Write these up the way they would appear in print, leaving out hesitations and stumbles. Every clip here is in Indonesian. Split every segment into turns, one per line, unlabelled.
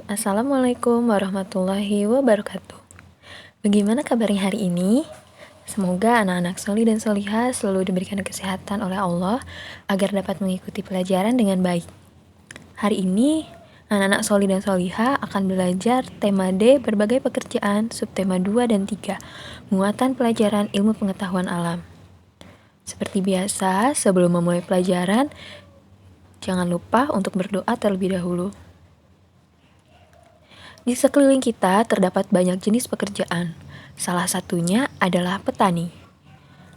Assalamualaikum warahmatullahi wabarakatuh. Bagaimana kabarnya hari ini? Semoga anak-anak solih dan solihah selalu diberikan kesehatan oleh Allah agar dapat mengikuti pelajaran dengan baik. Hari ini, anak-anak solih dan solihah akan belajar tema D berbagai pekerjaan, subtema 2 dan 3, muatan pelajaran ilmu pengetahuan alam. Seperti biasa, sebelum memulai pelajaran, jangan lupa untuk berdoa terlebih dahulu. Di sekeliling kita terdapat banyak jenis pekerjaan. Salah satunya adalah petani.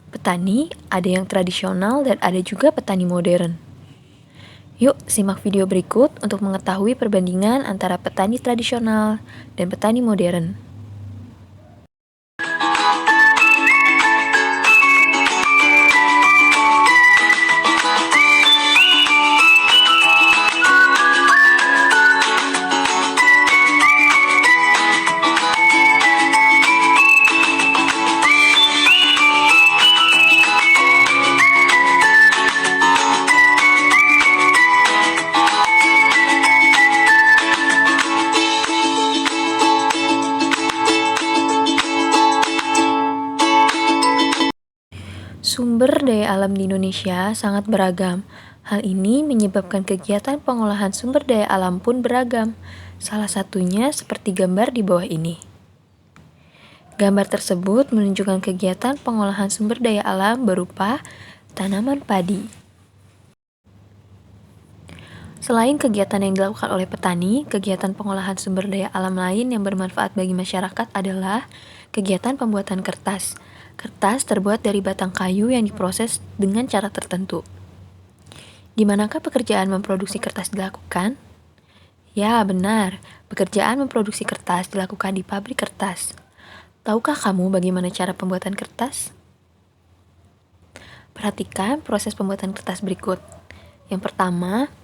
Petani ada yang tradisional dan ada juga petani modern. Yuk simak video berikut untuk mengetahui perbandingan antara petani tradisional dan petani modern. Sumber daya alam di Indonesia sangat beragam. Hal ini menyebabkan kegiatan pengolahan sumber daya alam pun beragam. Salah satunya seperti gambar di bawah ini. Gambar tersebut menunjukkan kegiatan pengolahan sumber daya alam berupa tanaman padi. Selain kegiatan yang dilakukan oleh petani, kegiatan pengolahan sumber daya alam lain yang bermanfaat bagi masyarakat adalah kegiatan pembuatan kertas. Kertas terbuat dari batang kayu yang diproses dengan cara tertentu. Di manakah pekerjaan memproduksi kertas dilakukan? Ya, benar. Pekerjaan memproduksi kertas dilakukan di pabrik kertas. Tahukah kamu bagaimana cara pembuatan kertas? Perhatikan proses pembuatan kertas berikut. Yang pertama,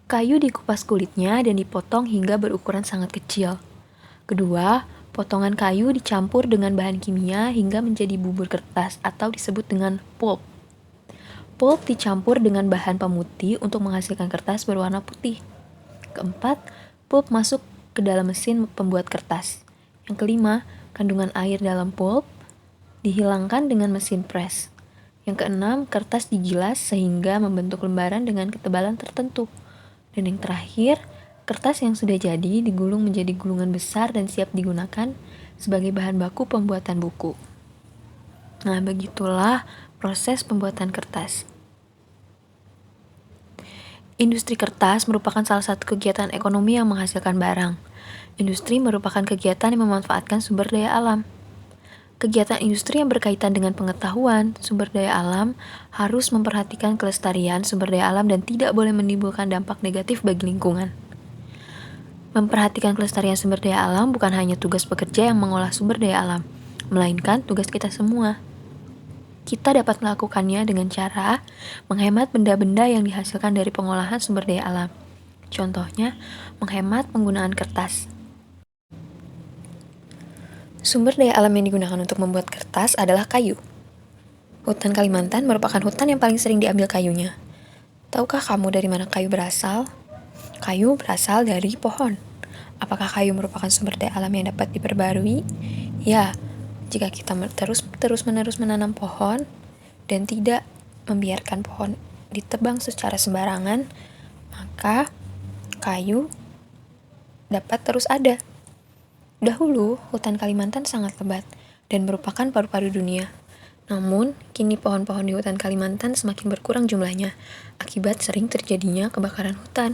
kayu dikupas kulitnya dan dipotong hingga berukuran sangat kecil. Kedua, potongan kayu dicampur dengan bahan kimia hingga menjadi bubur kertas atau disebut dengan pulp. Pulp dicampur dengan bahan pemutih untuk menghasilkan kertas berwarna putih. Keempat, pulp masuk ke dalam mesin pembuat kertas. Yang kelima, kandungan air dalam pulp dihilangkan dengan mesin press. Yang keenam, kertas digilas sehingga membentuk lembaran dengan ketebalan tertentu. Dan yang terakhir, kertas yang sudah jadi digulung menjadi gulungan besar dan siap digunakan sebagai bahan baku pembuatan buku. Nah, begitulah proses pembuatan kertas. Industri kertas merupakan salah satu kegiatan ekonomi yang menghasilkan barang. Industri merupakan kegiatan yang memanfaatkan sumber daya alam. Kegiatan industri yang berkaitan dengan pengetahuan sumber daya alam harus memperhatikan kelestarian sumber daya alam dan tidak boleh menimbulkan dampak negatif bagi lingkungan. Memperhatikan kelestarian sumber daya alam bukan hanya tugas pekerja yang mengolah sumber daya alam, melainkan tugas kita semua. Kita dapat melakukannya dengan cara menghemat benda-benda yang dihasilkan dari pengolahan sumber daya alam. Contohnya, menghemat penggunaan kertas. Sumber daya alam yang digunakan untuk membuat kertas adalah kayu. Hutan Kalimantan merupakan hutan yang paling sering diambil kayunya. Tahukah kamu dari mana kayu berasal? Kayu berasal dari pohon. Apakah kayu merupakan sumber daya alam yang dapat diperbarui? Ya, jika kita terus-menerus menanam pohon dan tidak membiarkan pohon ditebang secara sembarangan, maka kayu dapat terus ada. Dahulu, hutan Kalimantan sangat lebat dan merupakan paru-paru dunia. Namun, kini pohon-pohon di hutan Kalimantan semakin berkurang jumlahnya akibat sering terjadinya kebakaran hutan.